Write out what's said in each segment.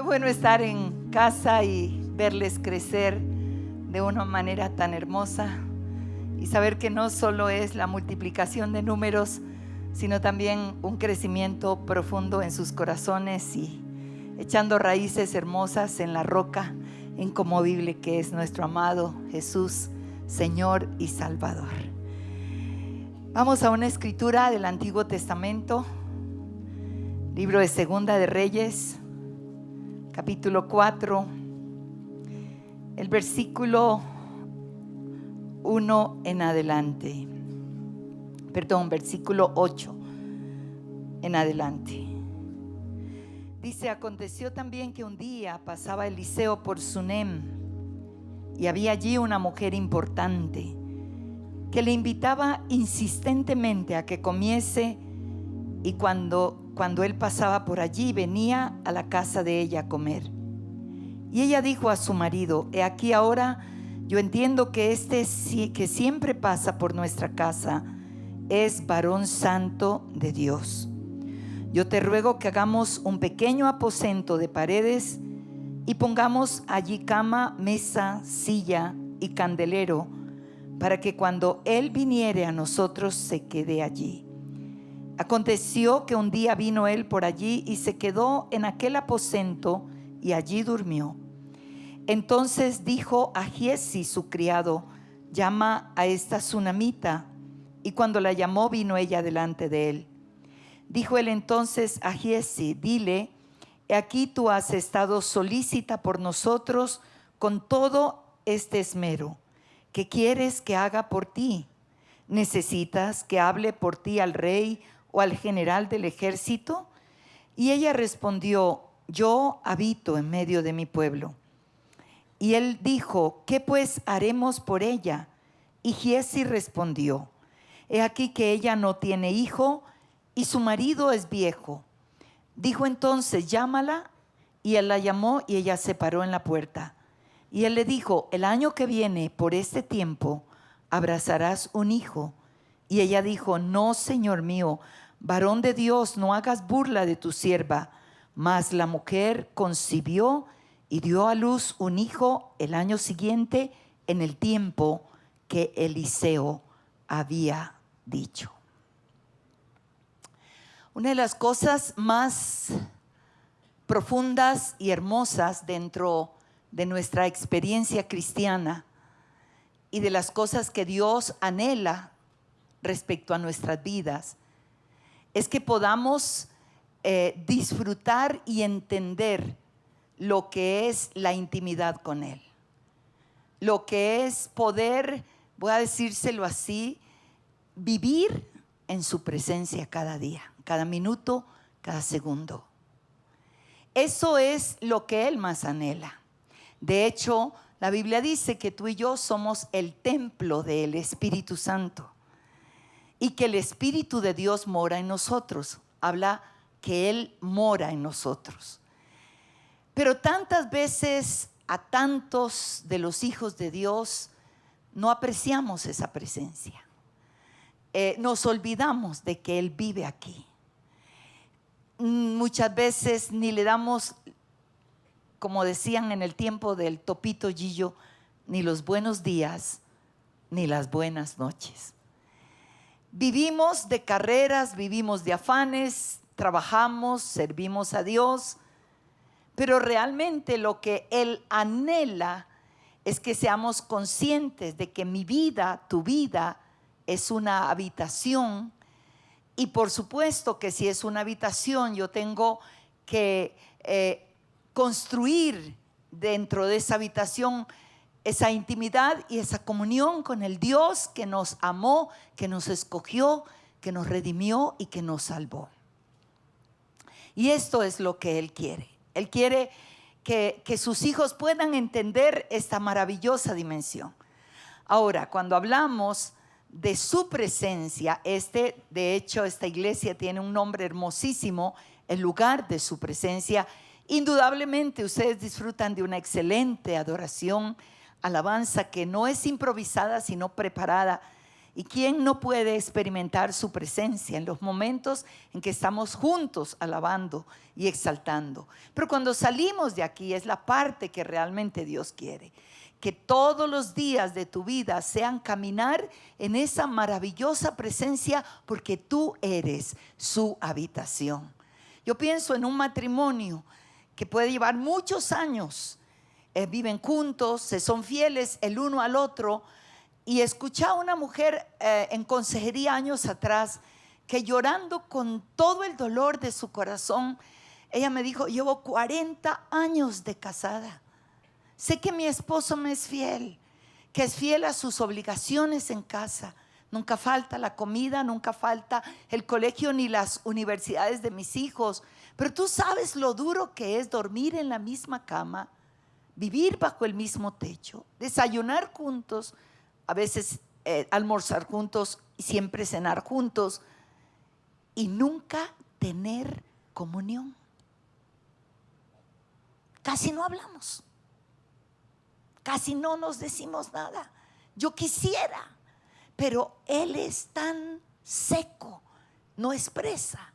Qué bueno estar en casa y verles crecer de una manera tan hermosa y saber que no solo es la multiplicación de números, sino también un crecimiento profundo en sus corazones y echando raíces hermosas en la roca inconmovible que es nuestro amado Jesús, Señor y Salvador. Vamos a una escritura del Antiguo Testamento, libro de Segunda de Reyes, capítulo 4, el versículo 1 en adelante. Versículo 8 en adelante. Dice: aconteció también que un día pasaba Eliseo por Sunem, y había allí una mujer importante que le invitaba insistentemente a que comiese, y cuando él pasaba por allí, venía a la casa de ella a comer. Y ella dijo a su marido: he aquí ahora yo entiendo que que siempre pasa por nuestra casa es varón santo de Dios. Yo te ruego que hagamos un pequeño aposento de paredes y pongamos allí cama, mesa, silla y candelero, para que cuando él viniere a nosotros se quede allí. Aconteció que un día vino él por allí y se quedó en aquel aposento y allí durmió. Entonces dijo a Giezi su criado: llama a esta sunamita. Y cuando la llamó, vino ella delante de él. Dijo él entonces a Giezi: dile, he aquí tú has estado solícita por nosotros con todo este esmero. ¿Qué quieres que haga por ti? ¿Necesitas que hable por ti al rey o al general del ejército? Y ella respondió: yo habito en medio de mi pueblo. Y él dijo: ¿qué pues haremos por ella? Y Giezi respondió: he aquí que ella no tiene hijo y su marido es viejo. Dijo entonces: llámala. Y él la llamó y ella se paró en la puerta. Y él le dijo: el año que viene por este tiempo abrazarás un hijo. Y ella dijo: no, señor mío, varón de Dios, no hagas burla de tu sierva. Mas la mujer concibió y dio a luz un hijo el año siguiente, en el tiempo que Eliseo había dicho. Una de las cosas más profundas y hermosas dentro de nuestra experiencia cristiana y de las cosas que Dios anhela respecto a nuestras vidas es que podamos disfrutar y entender lo que es la intimidad con Él, lo que es poder, voy a decírselo así, vivir en su presencia cada día, cada minuto, cada segundo. Eso es lo que Él más anhela. De hecho, la Biblia dice que tú y yo somos el templo del Espíritu Santo y que el Espíritu de Dios mora en nosotros. Habla que Él mora en nosotros. Pero tantas veces a tantos de los hijos de Dios no apreciamos esa presencia. Nos olvidamos de que Él vive aquí. Muchas veces ni le damos, como decían en el tiempo del Topito Gillo, ni los buenos días ni las buenas noches. Vivimos de carreras, vivimos de afanes, trabajamos, servimos a Dios, pero realmente lo que Él anhela es que seamos conscientes de que mi vida, tu vida, es una habitación. Y por supuesto que si es una habitación, yo tengo que construir dentro de esa habitación esa intimidad y esa comunión con el Dios que nos amó, que nos escogió, que nos redimió y que nos salvó. Y esto es lo que Él quiere. Él quiere que sus hijos puedan entender esta maravillosa dimensión. Ahora, cuando hablamos de su presencia, de hecho, esta iglesia tiene un nombre hermosísimo, el lugar de su presencia. Indudablemente ustedes disfrutan de una excelente adoración, alabanza que no es improvisada, sino preparada. ¿Y quién no puede experimentar su presencia en los momentos en que estamos juntos alabando y exaltando? Pero cuando salimos de aquí es la parte que realmente Dios quiere. Que todos los días de tu vida sean caminar en esa maravillosa presencia, porque tú eres su habitación. Yo pienso en un matrimonio que puede llevar muchos años, viven juntos, se son fieles el uno al otro. Y escuché a una mujer en consejería años atrás, que llorando con todo el dolor de su corazón, ella me dijo: llevo 40 años de casada. Sé que mi esposo me es fiel, que es fiel a sus obligaciones en casa. Nunca falta la comida, nunca falta el colegio ni las universidades de mis hijos. Pero tú sabes lo duro que es dormir en la misma cama, vivir bajo el mismo techo, desayunar juntos, a veces almorzar juntos y siempre cenar juntos, y nunca tener comunión. Casi no hablamos, casi no nos decimos nada. Yo quisiera, pero él es tan seco, no expresa.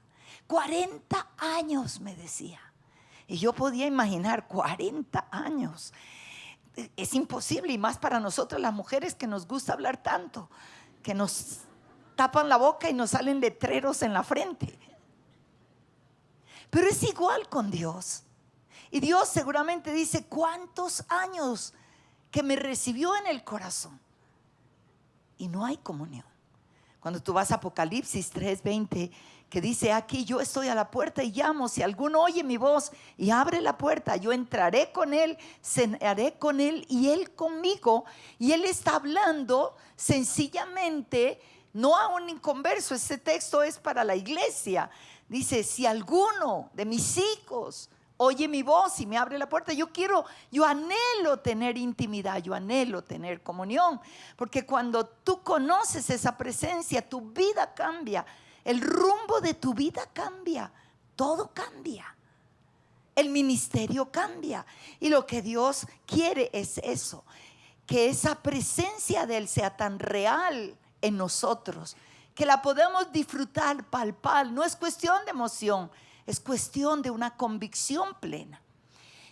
40 años me decía, y yo podía imaginar 40 años. Es imposible, y más para nosotros las mujeres, que nos gusta hablar tanto, que nos tapan la boca y nos salen letreros en la frente. Pero es igual con Dios. Y Dios seguramente dice: ¿cuántos años que me recibió en el corazón? Y no hay comunión. Cuando tú vas a Apocalipsis 3:20, que dice: aquí yo estoy a la puerta y llamo, si alguno oye mi voz y abre la puerta, yo entraré con él, cenaré con él y él conmigo. Y él está hablando sencillamente, no a un inconverso. Este texto es para la iglesia. Dice: si alguno de mis hijos oye mi voz y me abre la puerta, yo anhelo tener intimidad, yo anhelo tener comunión, porque cuando tú conoces esa presencia, tu vida cambia, el rumbo de tu vida cambia, todo cambia, el ministerio cambia. Y lo que Dios quiere es eso, que esa presencia de Él sea tan real en nosotros, que la podamos disfrutar, palpar. No es cuestión de emoción, es cuestión de una convicción plena.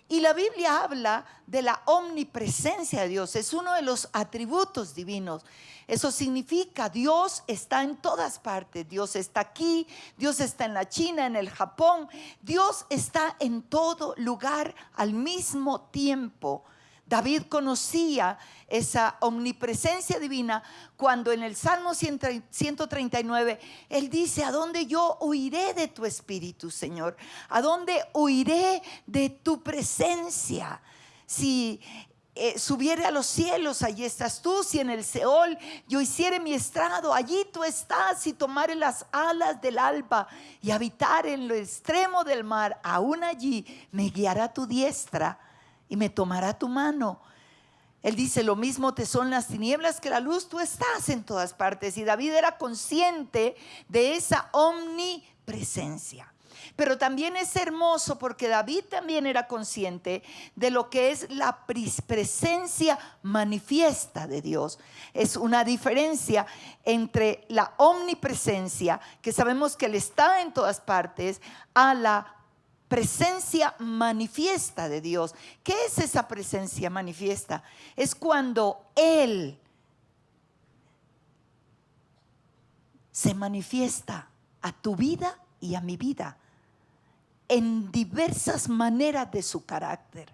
Y la Biblia habla de la omnipresencia de Dios. Es uno de los atributos divinos. Eso significa: Dios está en todas partes. Dios está aquí, Dios está en la China, en el Japón. Dios está en todo lugar al mismo tiempo. David conocía esa omnipresencia divina cuando en el Salmo 139 él dice: ¿a dónde yo huiré de tu espíritu, Señor? ¿A dónde huiré de tu presencia? Si subiere a los cielos, allí estás tú. Si en el Seol yo hiciere mi estrado, allí tú estás. Si tomare las alas del alba y habitar en lo extremo del mar, aún allí me guiará tu diestra y me tomará tu mano. Él dice: lo mismo te son las tinieblas que la luz, tú estás en todas partes. Y David era consciente de esa omnipresencia. Pero también es hermoso, porque David también era consciente de lo que es la presencia manifiesta de Dios. Es una diferencia entre la omnipresencia, que sabemos que Él está en todas partes, a la presencia manifiesta de Dios. ¿Qué es esa presencia manifiesta? Es cuando Él se manifiesta a tu vida y a mi vida en diversas maneras de su carácter.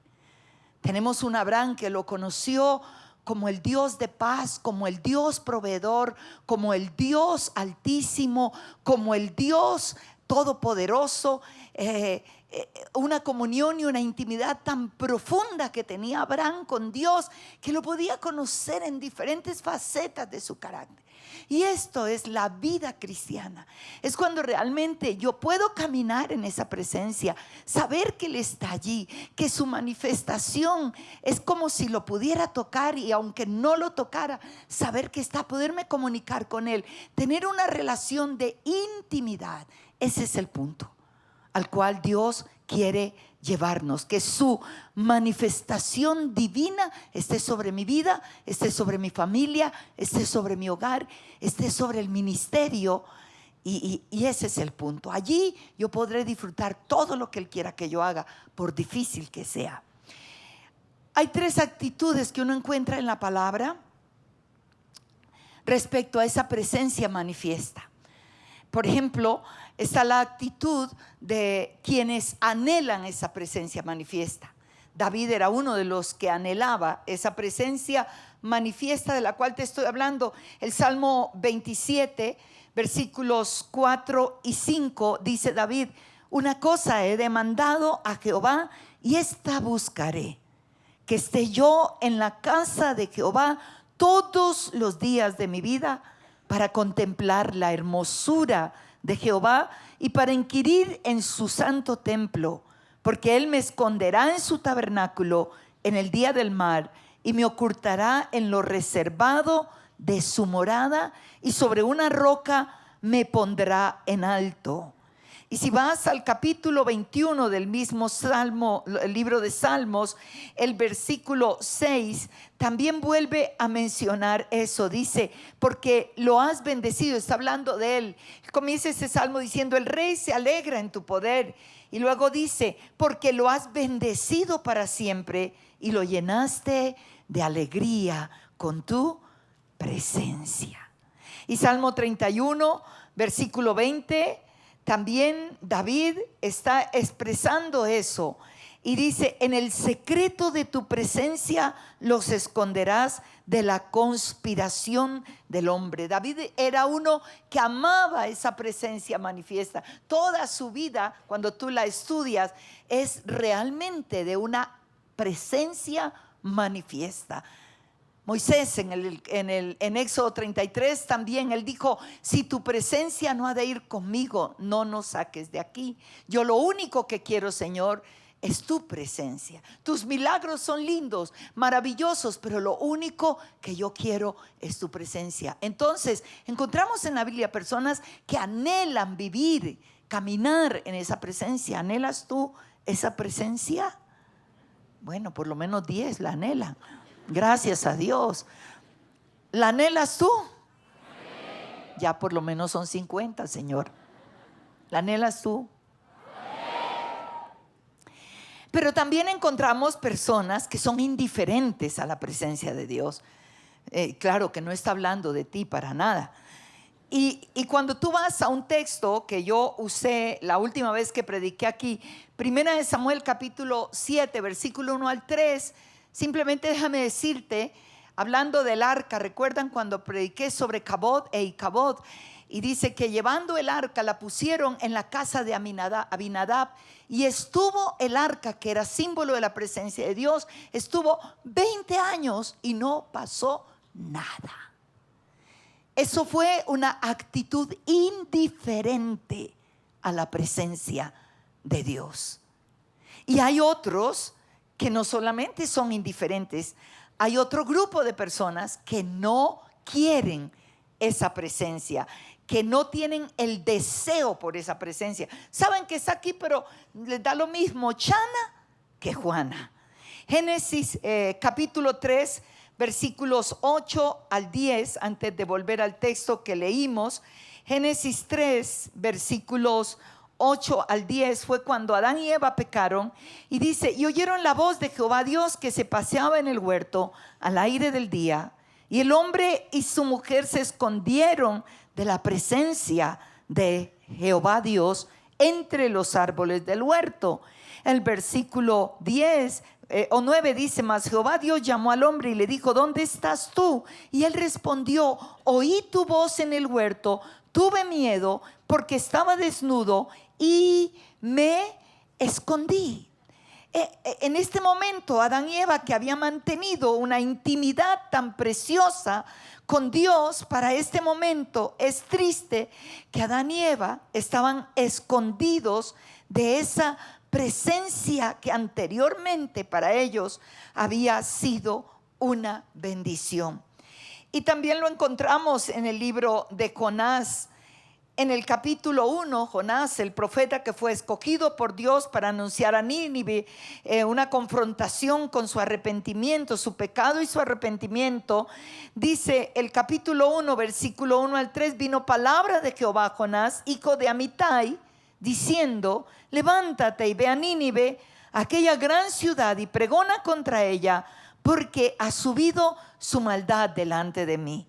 Tenemos un Abraham que lo conoció como el Dios de paz, como el Dios proveedor, como el Dios altísimo, como el Dios todopoderoso. Una comunión y una intimidad tan profunda que tenía Abraham con Dios, que lo podía conocer en diferentes facetas de su carácter. Y esto es la vida cristiana. Es cuando realmente yo puedo caminar en esa presencia, saber que Él está allí, que su manifestación es como si lo pudiera tocar, y aunque no lo tocara, saber que está, poderme comunicar con Él, tener una relación de intimidad. Ese es el punto al cual Dios quiere llevarnos, que su manifestación divina esté sobre mi vida, esté sobre mi familia, esté sobre mi hogar, esté sobre el ministerio. Y ese es el punto. Allí yo podré disfrutar todo lo que Él quiera que yo haga, por difícil que sea. Hay 3 actitudes que uno encuentra en la palabra respecto a esa presencia manifiesta. Por ejemplo, está la actitud de quienes anhelan esa presencia manifiesta. David era uno de los que anhelaba esa presencia manifiesta de la cual te estoy hablando. El Salmo 27, versículos 4 y 5, dice David: una cosa he demandado a Jehová y esta buscaré, que esté yo en la casa de Jehová todos los días de mi vida, para contemplar la hermosura de Jehová y para inquirir en su santo templo, porque Él me esconderá en su tabernáculo en el día del mal y me ocultará en lo reservado de su morada, y sobre una roca me pondrá en alto. Y si vas al capítulo 21 del mismo Salmo, el libro de Salmos, el versículo 6 también vuelve a mencionar eso. Dice: porque lo has bendecido. Está hablando de Él. Comienza ese salmo diciendo: el rey se alegra en tu poder. Y luego dice: porque lo has bendecido para siempre y lo llenaste de alegría con tu presencia. Y Salmo 31, versículo 20, también David está expresando eso y dice: en el secreto de tu presencia los esconderás de la conspiración del hombre. David era uno que amaba esa presencia manifiesta. Toda su vida, cuando tú la estudias, es realmente de una presencia manifiesta. Moisés en Éxodo 33 también él dijo: si tu presencia no ha de ir conmigo, no nos saques de aquí. Yo lo único que quiero, Señor, es tu presencia. Tus milagros son lindos, maravillosos, pero lo único que yo quiero es tu presencia. Entonces encontramos en la Biblia personas que anhelan vivir, caminar en esa presencia. ¿Anhelas tú esa presencia? Bueno, por lo menos 10 la anhelan. Gracias a Dios. ¿La anhelas tú? Ya por lo menos son 50, Señor. ¿La anhelas tú? Pero también encontramos personas que son indiferentes a la presencia de Dios. Claro que no está hablando de ti para nada. Y cuando tú vas a un texto que yo usé la última vez que prediqué aquí, 1 Samuel capítulo 7, versículo 1 al 3, simplemente déjame decirte, hablando del arca, ¿recuerdan cuando prediqué sobre Cabot e Icabod? Y dice que llevando el arca la pusieron en la casa de Abinadab, y estuvo el arca, que era símbolo de la presencia de Dios, estuvo 20 años y no pasó nada. Eso fue una actitud indiferente a la presencia de Dios. Y hay otros que no solamente son indiferentes, hay otro grupo de personas que no quieren esa presencia, que no tienen el deseo por esa presencia. Saben que está aquí, pero les da lo mismo Chana que Juana. Génesis capítulo 3, versículos 8 al 10, antes de volver al texto que leímos. Génesis 3, versículos 8 al 10 fue cuando Adán y Eva pecaron, y dice: y oyeron la voz de Jehová Dios que se paseaba en el huerto al aire del día, y el hombre y su mujer se escondieron de la presencia de Jehová Dios entre los árboles del huerto. El versículo 10 o 9 dice: mas Jehová Dios llamó al hombre y le dijo: ¿dónde estás tú? Y él respondió: oí tu voz en el huerto, tuve miedo porque estaba desnudo y me escondí. En este momento Adán y Eva, que habían mantenido una intimidad tan preciosa con Dios, para este momento es triste que Adán y Eva estaban escondidos de esa presencia que anteriormente para ellos había sido una bendición. Y también lo encontramos en el libro de Jonás, en el capítulo 1, Jonás, el profeta que fue escogido por Dios para anunciar a Nínive una confrontación con su arrepentimiento, su pecado y su arrepentimiento, dice el capítulo 1, versículo 1 al 3, vino palabra de Jehová a Jonás, hijo de Amitai, diciendo, levántate y ve a Nínive, aquella gran ciudad, y pregona contra ella, porque ha subido su maldad delante de mí.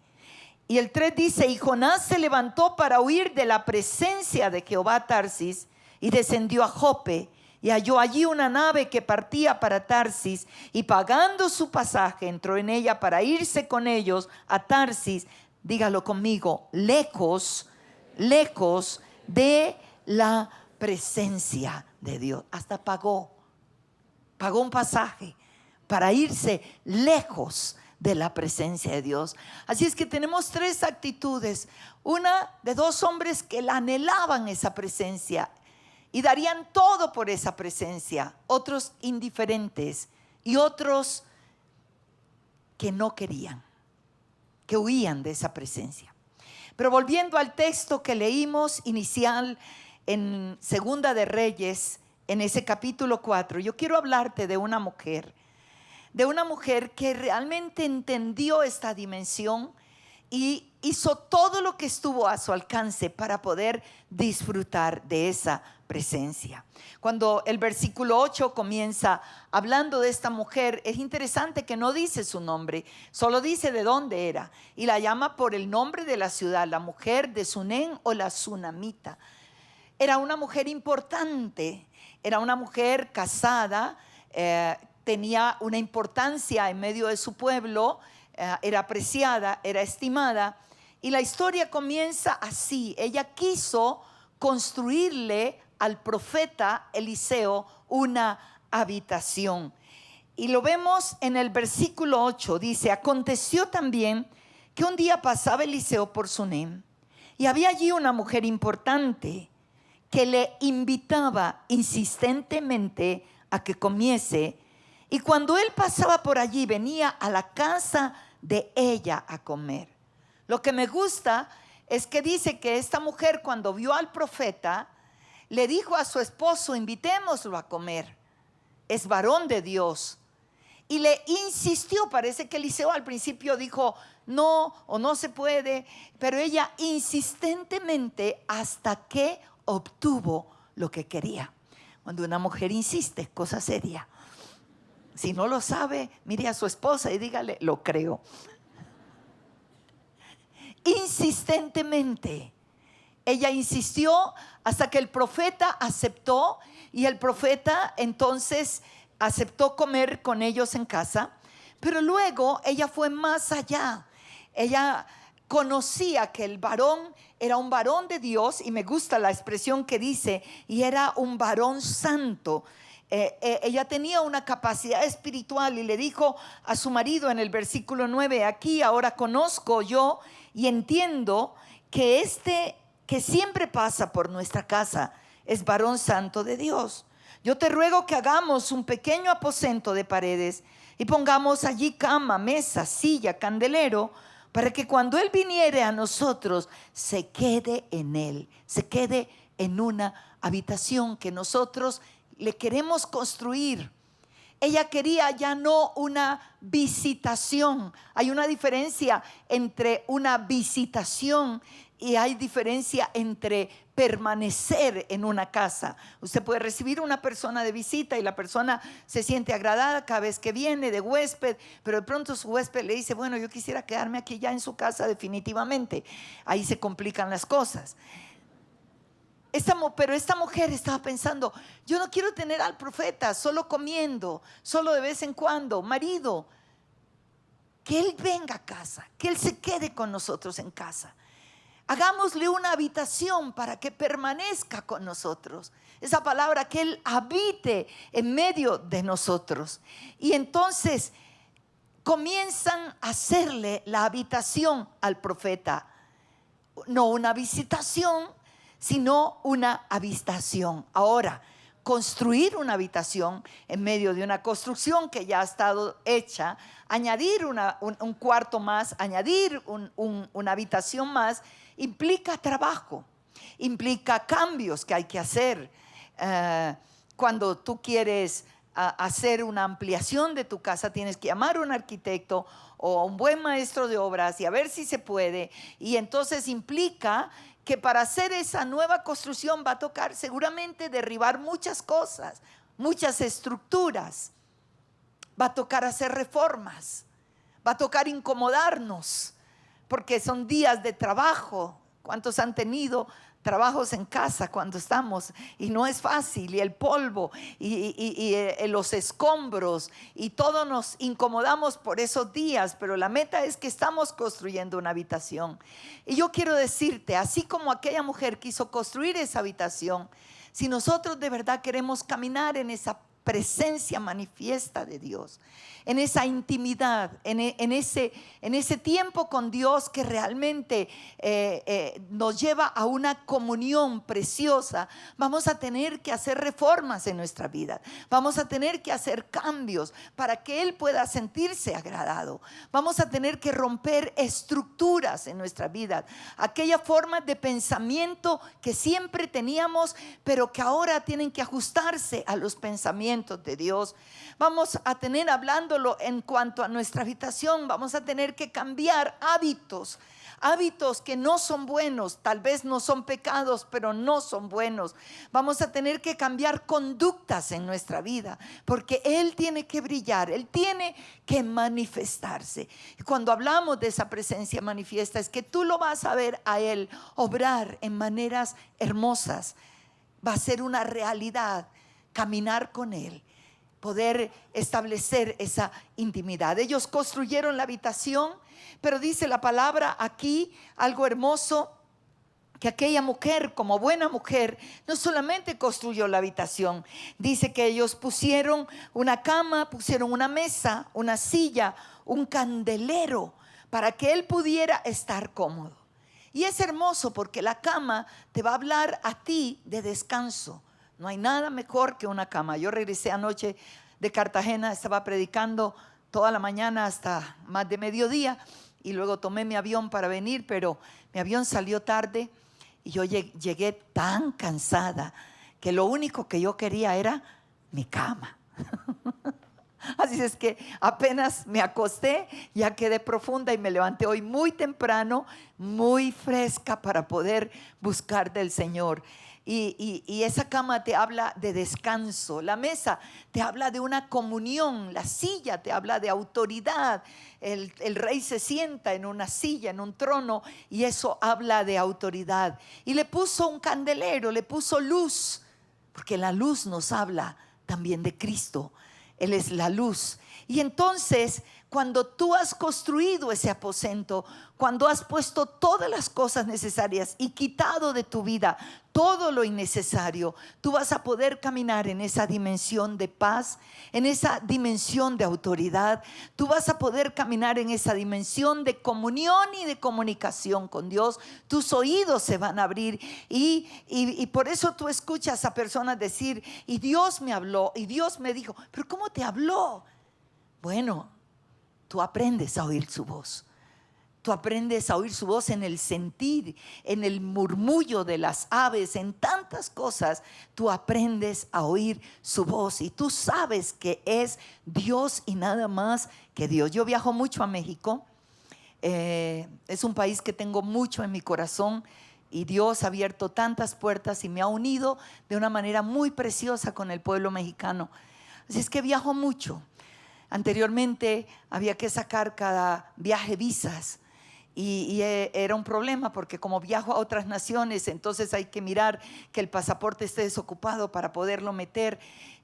Y el 3 dice, y Jonás se levantó para huir de la presencia de Jehová a Tarsis, y descendió a Jope, y halló allí una nave que partía para Tarsis, y pagando su pasaje, entró en ella para irse con ellos a Tarsis, dígalo conmigo, lejos, lejos de la presencia de Dios. Hasta pagó un pasaje para irse lejos de la presencia de Dios. Así es que tenemos tres actitudes. Una de dos hombres que la anhelaban esa presencia y darían todo por esa presencia. Otros indiferentes y otros que no querían, que huían de esa presencia. Pero volviendo al texto que leímos inicial en Segunda de Reyes, en ese capítulo 4, yo quiero hablarte de una mujer que realmente entendió esta dimensión y hizo todo lo que estuvo a su alcance para poder disfrutar de esa presencia. Cuando el versículo 8 comienza hablando de esta mujer, es interesante que no dice su nombre, solo dice de dónde era y la llama por el nombre de la ciudad, la mujer de Sunén o la Sunamita. Era una mujer importante, era una mujer casada, tenía una importancia en medio de su pueblo, era apreciada, era estimada. Y la historia comienza así. Ella quiso construirle al profeta Eliseo una habitación. Y lo vemos en el versículo 8. Dice, aconteció también que un día pasaba Eliseo por Sunem, y había allí una mujer importante que le invitaba insistentemente a que comiese. Y cuando él pasaba por allí, venía a la casa de ella a comer. Lo que me gusta es que dice que esta mujer, cuando vio al profeta, le dijo a su esposo, invitémoslo a comer. Es varón de Dios. Y le insistió. Parece que Eliseo al principio dijo no o no se puede, pero ella insistentemente hasta que obtuvo lo que quería. Cuando una mujer insiste, es cosa seria. Si no lo sabe, mire a su esposa y dígale, lo creo. Insistentemente, ella insistió hasta que el profeta aceptó, y el profeta entonces aceptó comer con ellos en casa. Pero luego ella fue más allá. Ella conocía que el varón era un varón de Dios, y me gusta la expresión que dice, y era un varón santo. Ella tenía una capacidad espiritual y le dijo a su marido en el versículo 9, aquí ahora conozco yo y entiendo que que siempre pasa por nuestra casa es varón santo de Dios. Yo te ruego que hagamos un pequeño aposento de paredes y pongamos allí cama, mesa, silla, candelero, para que cuando él viniere a nosotros se quede en él, se quede en una habitación que nosotros le queremos construir. Ella quería ya no una visitación. Hay una diferencia entre una visitación y hay diferencia entre permanecer en una casa. Usted puede recibir una persona de visita y la persona se siente agradada cada vez que viene de huésped, pero de pronto su huésped le dice, bueno, yo quisiera quedarme aquí ya en su casa definitivamente. Ahí se complican las cosas. Pero esta mujer estaba pensando, yo no quiero tener al profeta solo comiendo, solo de vez en cuando. Marido, que él venga a casa, que él se quede con nosotros en casa. Hagámosle una habitación para que permanezca con nosotros. Esa palabra, que él habite en medio de nosotros. Y entonces comienzan a hacerle la habitación al profeta. No una visitación, sino una habitación. Ahora, construir una habitación en medio de una construcción que ya ha estado hecha, añadir un cuarto más, añadir una habitación más, implica trabajo. implica cambios que hay que hacer. Cuando tú quieres hacer una ampliación de tu casa, tienes que llamar a un arquitecto o a un buen maestro de obras y a ver si se puede. Y entonces implica que para hacer esa nueva construcción va a tocar seguramente derribar muchas cosas, muchas estructuras. Va a tocar hacer reformas, va a tocar incomodarnos, porque son días de trabajo. ¿Cuántos han tenido trabajos en casa cuando estamos? Y no es fácil, y el polvo, y los escombros, y todos nos incomodamos por esos días, pero la meta es que estamos construyendo una habitación. Y yo quiero decirte, así como aquella mujer quiso construir esa habitación, si nosotros de verdad queremos caminar en esa presencia manifiesta de Dios, en esa intimidad, en ese tiempo con Dios que realmente nos lleva a una comunión preciosa, vamos a tener que hacer reformas en nuestra vida, vamos a tener que hacer cambios para que Él pueda sentirse agradado, vamos a tener que romper estructuras en nuestra vida, aquella forma de pensamiento que siempre teníamos, pero que ahora tienen que ajustarse a los pensamientos de Dios. Vamos a tener, hablándolo en cuanto a nuestra habitación, vamos a tener que cambiar hábitos que no son buenos, tal vez no son pecados, pero no son buenos. Vamos a tener que cambiar conductas en nuestra vida, porque Él tiene que brillar, Él tiene que manifestarse. Y cuando hablamos de esa presencia manifiesta, es que tú lo vas a ver a Él obrar en maneras hermosas. Va a ser una realidad caminar con Él, poder establecer esa intimidad. Ellos construyeron la habitación, pero dice la palabra aquí algo hermoso, que aquella mujer, como buena mujer, no solamente construyó la habitación, dice que ellos pusieron una cama, pusieron una mesa, una silla, un candelero, para que él pudiera estar cómodo. Y es hermoso porque la cama te va a hablar a ti de descanso. No hay nada mejor que una cama. Yo regresé anoche de Cartagena, estaba predicando toda la mañana hasta más de mediodía y luego tomé mi avión para venir, pero mi avión salió tarde y yo llegué tan cansada que lo único que yo quería era mi cama. Así es que apenas me acosté, ya quedé profunda y me levanté hoy muy temprano, muy fresca para poder buscar del Señor. Y esa cama te habla de descanso, la mesa te habla de una comunión, la silla te habla de autoridad. El rey se sienta en una silla, en un trono, y eso habla de autoridad. Y le puso un candelero, le puso luz, porque la luz nos habla también de Cristo. Él es la luz. Y entonces, cuando tú has construido ese aposento, cuando has puesto todas las cosas necesarias y quitado de tu vida todo lo innecesario, tú vas a poder caminar en esa dimensión de paz, en esa dimensión de autoridad. Tú vas a poder caminar en esa dimensión de comunión y de comunicación con Dios. Tus oídos se van a abrir y por eso tú escuchas a personas decir: y Dios me habló, y Dios me dijo. ¿Pero cómo te habló? Bueno, tú aprendes a oír su voz. Tú aprendes a oír su voz en el sentir, en el murmullo de las aves, en tantas cosas. Tú aprendes a oír su voz y tú sabes que es Dios y nada más que Dios. Yo viajo mucho a México. Es un país que tengo mucho en mi corazón y Dios ha abierto tantas puertas y me ha unido de una manera muy preciosa con el pueblo mexicano. Así es que viajo mucho. Anteriormente había que sacar cada viaje visas y era un problema porque como viajo a otras naciones, entonces hay que mirar que el pasaporte esté desocupado para poderlo meter,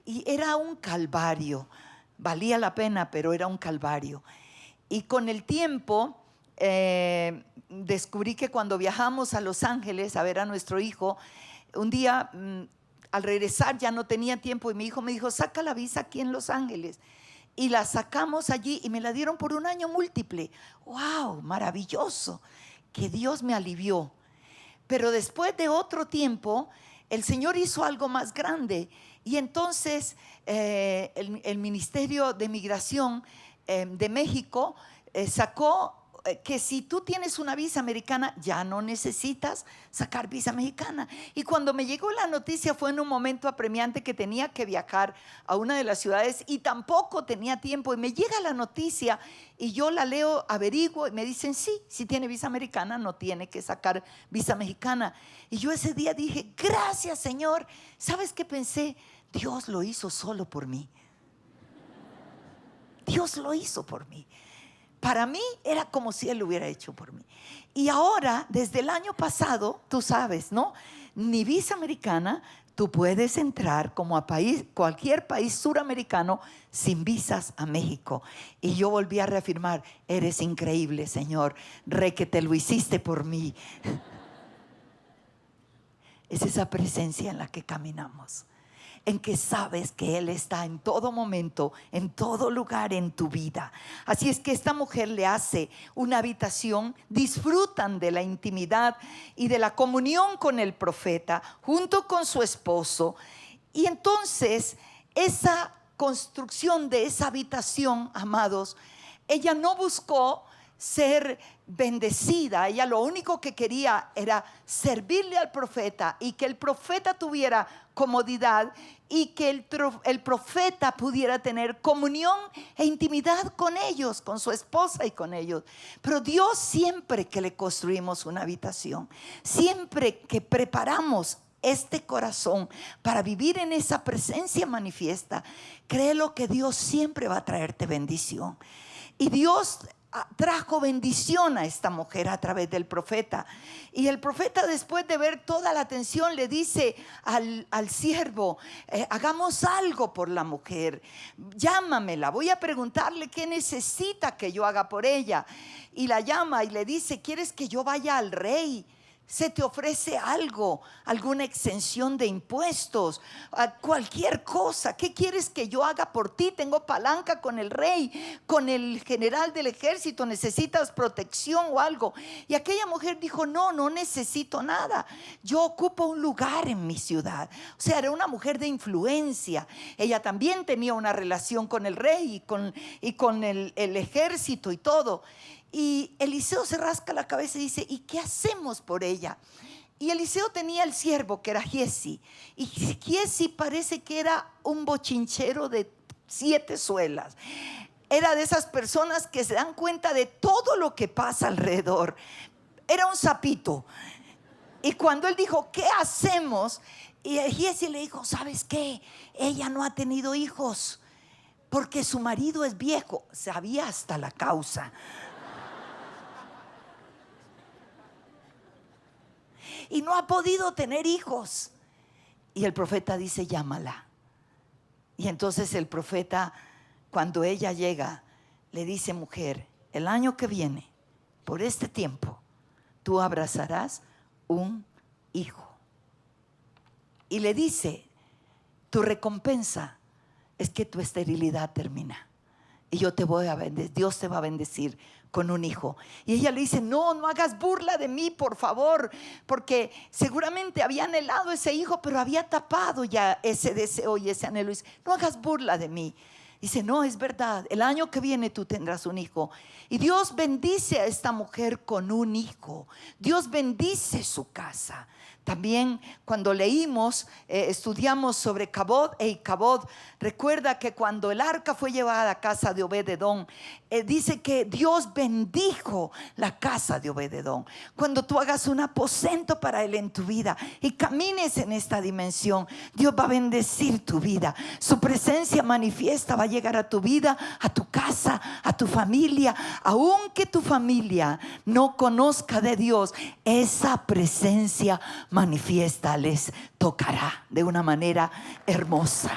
y era un calvario. Valía la pena, pero era un calvario. Y con el tiempo descubrí que cuando viajamos a Los Ángeles a ver a nuestro hijo, un día al regresar ya no tenía tiempo y mi hijo me dijo: saca la visa aquí en Los Ángeles. Y la sacamos allí y me la dieron por un año múltiple. ¡Wow! Maravilloso. Que Dios me alivió. Pero después de otro tiempo, el Señor hizo algo más grande. Y entonces el Ministerio de Migración de México sacó que si tú tienes una visa americana, ya no necesitas sacar visa mexicana. Y cuando me llegó la noticia fue en un momento apremiante que tenía que viajar a una de las ciudades y tampoco tenía tiempo. Y me llega la noticia y yo la leo, averiguo y me dicen, sí, si tiene visa americana no tiene que sacar visa mexicana. Y yo ese día dije, gracias Señor. ¿Sabes qué pensé? Dios lo hizo solo por mí. Dios lo hizo por mí. Para mí era como si Él lo hubiera hecho por mí. Y ahora, desde el año pasado, tú sabes, ¿no? Ni visa americana, tú puedes entrar como a cualquier país suramericano sin visas a México. Y yo volví a reafirmar, eres increíble, Señor, que te lo hiciste por mí. Es esa presencia en la que caminamos, en que sabes que Él está en todo momento, en todo lugar en tu vida. Así es que esta mujer le hace una habitación, disfrutan de la intimidad y de la comunión con el profeta, junto con su esposo. Y entonces esa construcción de esa habitación, amados, ella no buscó ser bendecida. Ella lo único que quería era servirle al profeta y que el profeta tuviera comodidad y que el profeta pudiera tener comunión e intimidad con ellos, con su esposa y con ellos. Pero Dios, siempre que le construimos una habitación, siempre que preparamos este corazón para vivir en esa presencia manifiesta, créelo que Dios siempre va a traerte bendición. Y Dios trajo bendición a esta mujer a través del profeta. Y el profeta, después de ver toda la atención, le dice al siervo, hagamos algo por la mujer, llámamela, voy a preguntarle qué necesita que yo haga por ella. Y la llama y le dice, ¿quieres que yo vaya al rey? ¿Se te ofrece algo, alguna exención de impuestos, cualquier cosa? ¿Qué quieres que yo haga por ti? Tengo palanca con el rey, con el general del ejército. ¿Necesitas protección o algo? Y aquella mujer dijo, no necesito nada. Yo ocupo un lugar en mi ciudad. O sea, era una mujer de influencia. Ella también tenía una relación con el rey y con el ejército y todo. Y Eliseo se rasca la cabeza y dice, ¿y qué hacemos por ella? Y Eliseo tenía el siervo que era Giezi. Y Giezi parece que era un bochinchero de 7 suelas. Era de esas personas que se dan cuenta de todo lo que pasa alrededor. Era un sapito. Y cuando él dijo, ¿qué hacemos? Y Giezi le dijo, ¿sabes qué? Ella no ha tenido hijos porque su marido es viejo. Sabía hasta la causa. Y no ha podido tener hijos. Y el profeta dice, llámala. Y entonces el profeta, cuando ella llega, le dice, mujer, el año que viene, por este tiempo, tú abrazarás un hijo. Y le dice, tu recompensa es que tu esterilidad termina. Y yo te voy a bendecir, Dios te va a bendecir con un hijo. Y ella le dice, no hagas burla de mí, por favor, porque seguramente había anhelado ese hijo, pero había tapado ya ese deseo y ese anhelo. Y dice, no hagas burla de mí. Dice, no, es verdad, el año que viene tú tendrás un hijo. Y Dios bendice a esta mujer con un hijo. Dios bendice su casa. También cuando leímos, estudiamos sobre Cabod e Icabod, recuerda que cuando el arca fue llevada a casa de Obed-edom, dice que Dios bendijo la casa de Obed-edom. Cuando tú hagas un aposento para Él en tu vida y camines en esta dimensión, Dios va a bendecir tu vida. Su presencia manifiesta va a llegar a tu vida, a tu casa, a tu familia. Aunque tu familia no conozca de Dios, esa presencia manifiesta les tocará de una manera hermosa.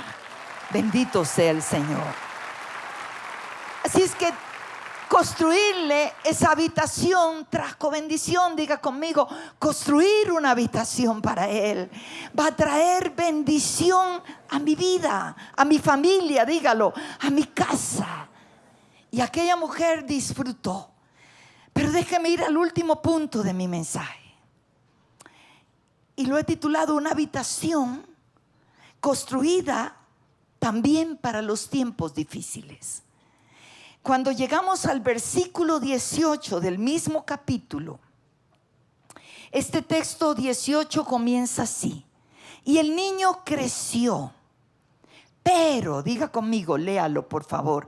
Bendito sea el Señor. Así es que construirle esa habitación trajo bendición. Diga conmigo, construir una habitación para Él va a traer bendición a mi vida, a mi familia, dígalo, a mi casa. Y aquella mujer disfrutó. Pero déjeme ir al último punto de mi mensaje. Y lo he titulado una habitación construida también para los tiempos difíciles. Cuando llegamos al versículo 18 del mismo capítulo, este texto 18 comienza así: y el niño creció, pero, diga conmigo, léalo por favor.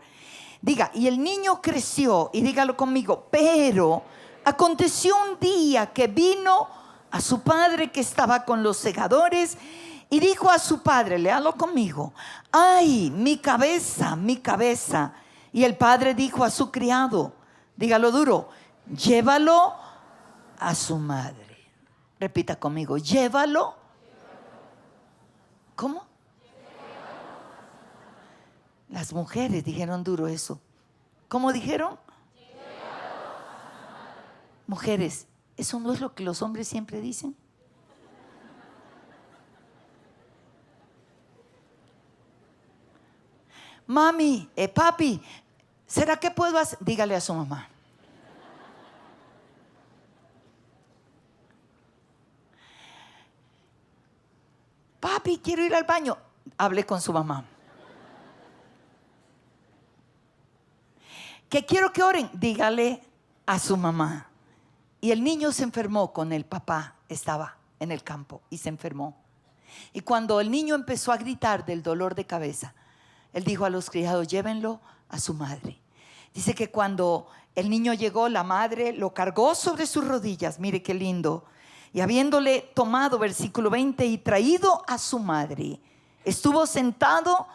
Diga, y el niño creció, y dígalo conmigo, pero aconteció un día que vino a su padre que estaba con los segadores, y dijo a su padre, léalo conmigo: ay, mi cabeza, mi cabeza. Y el padre dijo a su criado, dígalo duro, llévalo a su madre. Repita conmigo, llévalo. ¿Cómo? Las mujeres dijeron duro eso. ¿Cómo dijeron? Mujeres, ¿eso no es lo que los hombres siempre dicen? Mami, papi, ¿será que puedo hacer? Dígale a su mamá. Papi, quiero ir al baño. Hable con su mamá. Que quiero que oren. Dígale a su mamá. Y el niño se enfermó con el papá. Estaba en el campo y se enfermó. Y cuando el niño empezó a gritar del dolor de cabeza, él dijo a los criados, llévenlo a su madre. Dice que cuando el niño llegó, la madre lo cargó sobre sus rodillas. Mire qué lindo. Y habiéndole tomado, versículo 20, y traído a su madre, estuvo sentado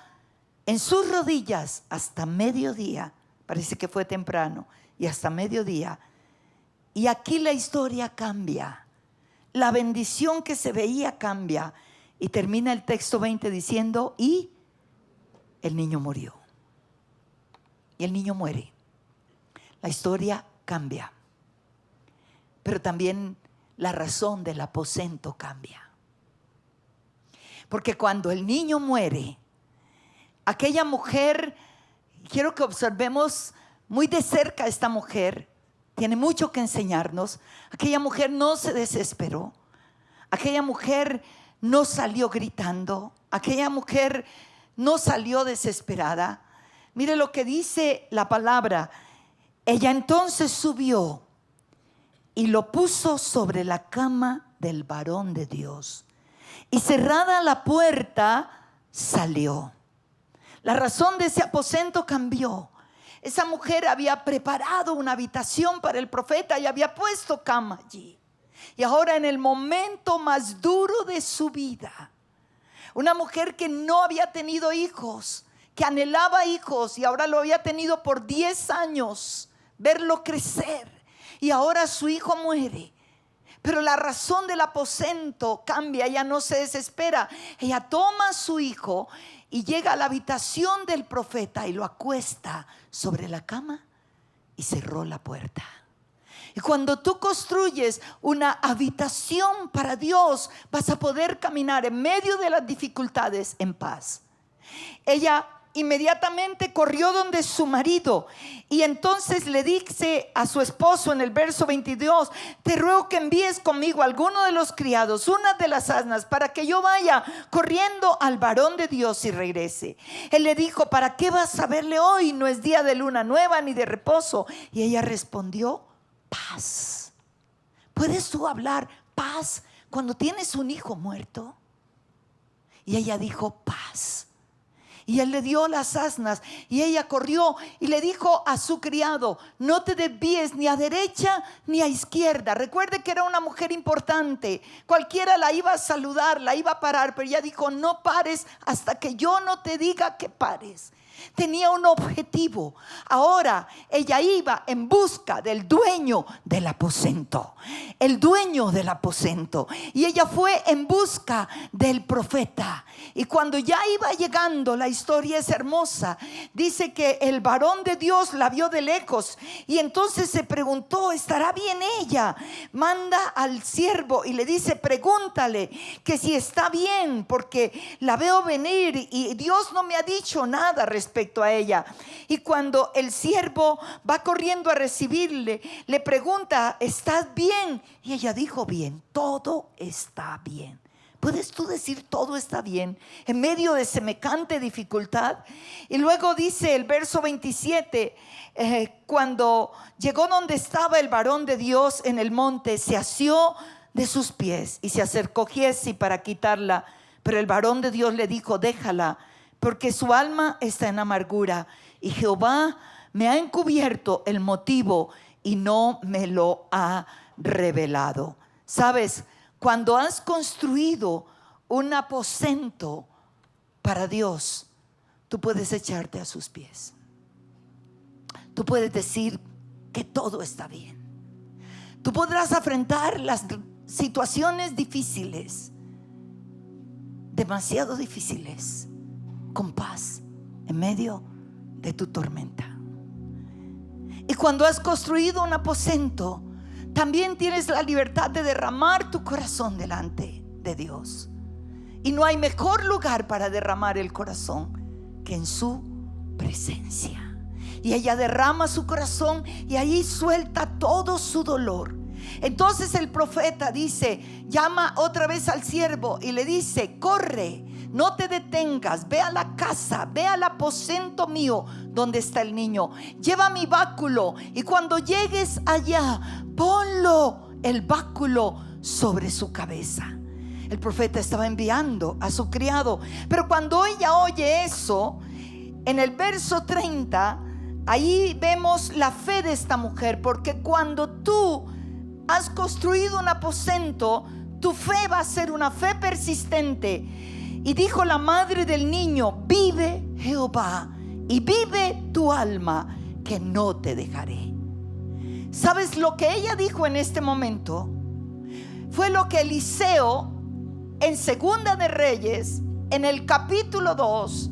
en sus rodillas hasta mediodía. Parece que fue temprano. Y hasta mediodía. Y aquí la historia cambia. La bendición que se veía cambia. Y termina el texto 20 diciendo, y el niño murió. Y el niño muere. La historia cambia. Pero también la razón del aposento cambia. Porque cuando el niño muere, aquella mujer, quiero que observemos muy de cerca a esta mujer, tiene mucho que enseñarnos. Aquella mujer no se desesperó. Aquella mujer no salió gritando. Aquella mujer no salió desesperada. Mire lo que dice la palabra. Ella entonces subió y lo puso sobre la cama del varón de Dios. Y cerrada la puerta, salió. La razón de ese aposento cambió. Esa mujer había preparado una habitación para el profeta y había puesto cama allí. Y ahora en el momento más duro de su vida, una mujer que no había tenido hijos, que anhelaba hijos y ahora lo había tenido por 10 años, verlo crecer, y ahora su hijo muere. Pero la razón del aposento cambia. Ella no se desespera. Ella toma a su hijo y llega a la habitación del profeta y lo acuesta sobre la cama y cerró la puerta. Y cuando tú construyes una habitación para Dios, vas a poder caminar en medio de las dificultades en paz. Ella inmediatamente corrió donde su marido y entonces le dice a su esposo en el verso 22, te ruego que envíes conmigo a alguno de los criados, una de las asnas, para que yo vaya corriendo al varón de Dios y regrese. Él le dijo, ¿para qué vas a verle hoy? No es día de luna nueva ni de reposo. Y ella respondió, paz. ¿Puedes tú hablar paz cuando tienes un hijo muerto? Y ella dijo, paz. Y él le dio las asnas y ella corrió y le dijo a su criado, no te desvíes ni a derecha ni a izquierda. Recuerde que era una mujer importante. Cualquiera la iba a saludar, la iba a parar, pero ella dijo, no pares hasta que yo no te diga que pares. Tenía un objetivo. Ahora ella iba en busca del dueño del aposento. El dueño del aposento. Y ella fue en busca del profeta. Y cuando ya iba llegando, la historia es hermosa. Dice que el varón de Dios la vio de lejos. Y entonces se preguntó, ¿estará bien ella? Manda al siervo y le dice, pregúntale que si está bien, porque la veo venir y Dios no me ha dicho nada respecto a ella. Y cuando el siervo va corriendo a recibirle, le pregunta, ¿estás bien? Y ella dijo, bien, todo está bien. ¿Puedes tú decir todo está bien en medio de semejante dificultad? Y luego dice el verso 27, cuando llegó donde estaba el varón de Dios en el monte, se asió de sus pies y se acercó Giezi para quitarla. Pero el varón de Dios le dijo: déjala, porque su alma está en amargura, y Jehová me ha encubierto el motivo y no me lo ha revelado. ¿Sabes? Cuando has construido un aposento para Dios, tú puedes echarte a sus pies. Tú puedes decir que todo está bien. Tú podrás afrontar las situaciones difíciles, demasiado difíciles, con paz en medio de tu tormenta. Y cuando has construido un aposento, también tienes la libertad de derramar tu corazón delante de Dios. Y no hay mejor lugar para derramar el corazón que en su presencia. Y ella derrama su corazón y ahí suelta todo su dolor. Entonces el profeta dice, llama otra vez al siervo y le dice: corre, no te detengas, ve a la casa, ve al aposento mío donde está el niño, lleva mi báculo y cuando llegues allá, ponlo el báculo sobre su cabeza. El profeta estaba enviando a su criado, pero cuando ella oye eso, en el verso 30, ahí vemos la fe de esta mujer, porque cuando tú has construido un aposento, tu fe va a ser una fe persistente. Y dijo la madre del niño: vive Jehová y vive tu alma, que no te dejaré. ¿Sabes lo que ella dijo en este momento? Fue lo que Eliseo en Segunda de Reyes, en el capítulo 2,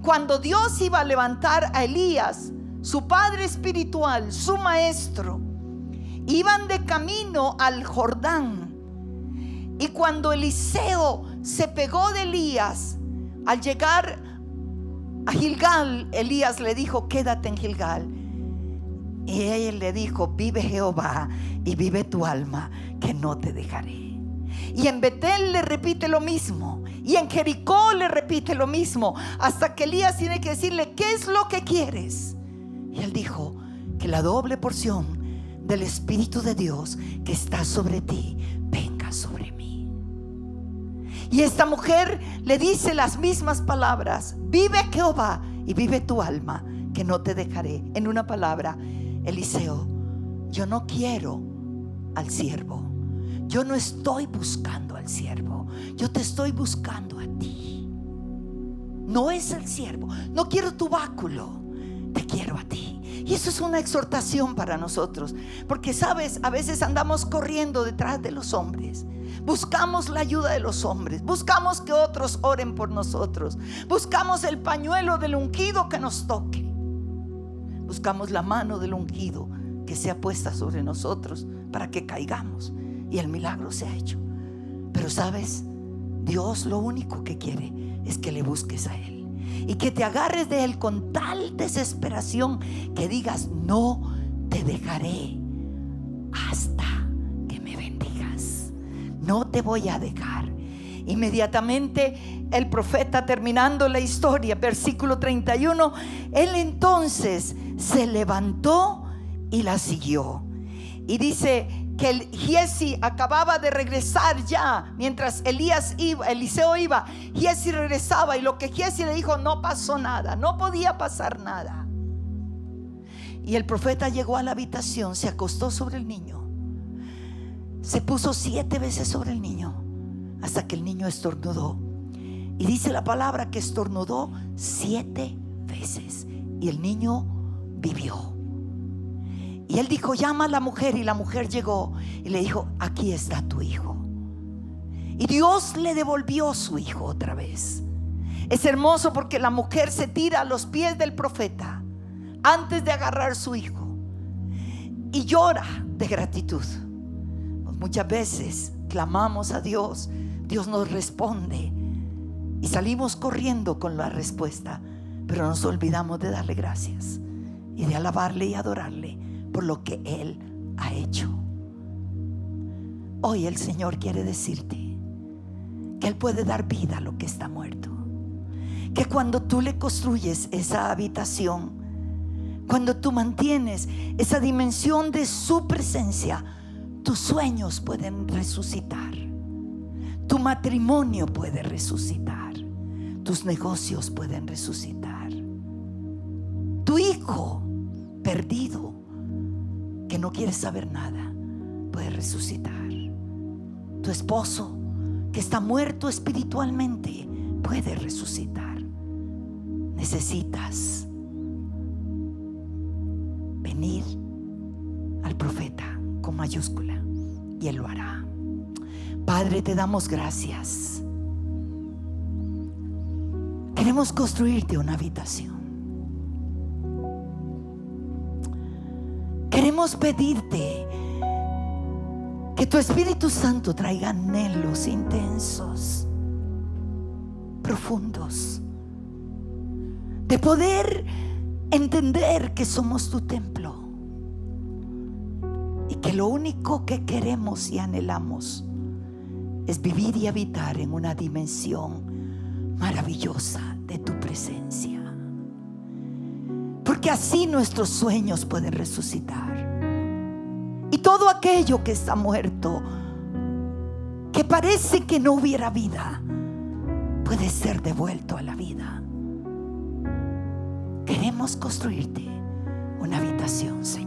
cuando Dios iba a levantar a Elías, su padre espiritual, su maestro, iban de camino al Jordán. Y cuando Eliseo se pegó de Elías, al llegar a Gilgal, Elías le dijo: quédate en Gilgal. Y él le dijo: vive Jehová y vive tu alma, que no te dejaré. Y en Betel le repite lo mismo, y en Jericó le repite lo mismo, hasta que Elías tiene que decirle: ¿qué es lo que quieres? Y él dijo: que la doble porción del Espíritu de Dios que está sobre ti venga sobre mí. Y esta mujer le dice las mismas palabras: vive Jehová y vive tu alma, que no te dejaré. En una palabra, Eliseo, yo no quiero al siervo, yo no estoy buscando al siervo, yo te estoy buscando a ti. No es el siervo, no quiero tu báculo, te quiero a ti. Y eso es una exhortación para nosotros, porque sabes, a veces andamos corriendo detrás de los hombres, buscamos la ayuda de los hombres, buscamos que otros oren por nosotros, buscamos el pañuelo del ungido que nos toque, buscamos la mano del ungido que sea puesta sobre nosotros para que caigamos y el milagro se ha hecho. Pero sabes, Dios lo único que quiere es que le busques a Él y que te agarres de Él con tal desesperación que digas: no te dejaré hasta que me bendigas, no te voy a dejar. Inmediatamente el profeta, terminando la historia, versículo 31, él entonces se levantó y la siguió. Y dice que el Giezi acababa de regresar ya. Mientras Eliseo iba, Giezi regresaba, y lo que Giezi le dijo: no pasó nada, no podía pasar nada. Y el profeta llegó a la habitación, se acostó sobre el niño, se puso 7 veces sobre el niño, hasta que el niño estornudó. Y dice la palabra que estornudó 7 veces y el niño vivió. Y él dijo: llama a la mujer. Y la mujer llegó y le dijo: aquí está tu hijo. Y Dios le devolvió su hijo otra vez. Es hermoso porque la mujer se tira a los pies del profeta antes de agarrar su hijo y llora de gratitud. Muchas veces clamamos a Dios, Dios nos responde y salimos corriendo con la respuesta, pero nos olvidamos de darle gracias y de alabarle y adorarle por lo que Él ha hecho. Hoy el Señor quiere decirte: que Él puede dar vida a lo que está muerto. Que cuando tú le construyes esa habitación, cuando tú mantienes esa dimensión de su presencia, tus sueños pueden resucitar, tu matrimonio puede resucitar, tus negocios pueden resucitar, tu hijo perdido que no quiere saber nada puede resucitar, tu esposo que está muerto espiritualmente puede resucitar. Necesitas venir al profeta con mayúscula y Él lo hará. Padre, te damos gracias. Queremos construirte una habitación. Queremos pedirte que tu Espíritu Santo traiga anhelos intensos, profundos, de poder entender que somos tu templo y que lo único que queremos y anhelamos es vivir y habitar en una dimensión maravillosa de tu presencia, porque así nuestros sueños pueden resucitar y todo aquello que está muerto, que parece que no hubiera vida, puede ser devuelto a la vida. Queremos construirte una habitación, Señor.